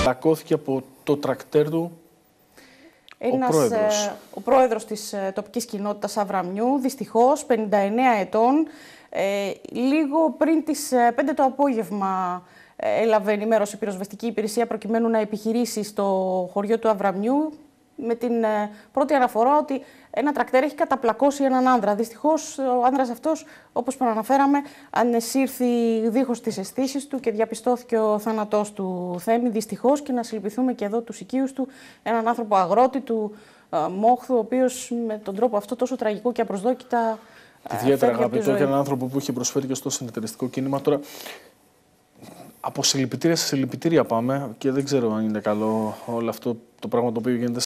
Πλακώθηκε από το τρακτέρ του ο πρόεδρος της τοπικής κοινότητας Αβραμιού, δυστυχώς 59 ετών, λίγο πριν τις 5 το απόγευμα έλαβε ενημέρωση η πυροσβεστική υπηρεσία προκειμένου να επιχειρήσει στο χωριό του Αβραμιού με την πρώτη αναφορά ότι ένα τρακτέρ έχει καταπλακώσει έναν άνδρα. Δυστυχώς ο άνδρας αυτός, όπως προαναφέραμε, ανεσύρθη δίχως τις αισθήσεις του και διαπιστώθηκε ο θάνατός του Θέμη, δυστυχώς, και να συλληπιθούμε και εδώ τους οικείους του, έναν άνθρωπο αγρότη του Μόχθου, ο οποίος με τον τρόπο αυτό τόσο τραγικό και απροσδόκητα ιδιαίτερα αγαπητό και έναν άνθρωπο που είχε προσφέρει και στο συνεταιριστικό κίνημα. Τώρα, από συλληπιτήρια σε συλληπιτήρια πάμε και δεν ξέρω αν είναι καλό όλο αυτό το πράγμα το οποίο γίνεται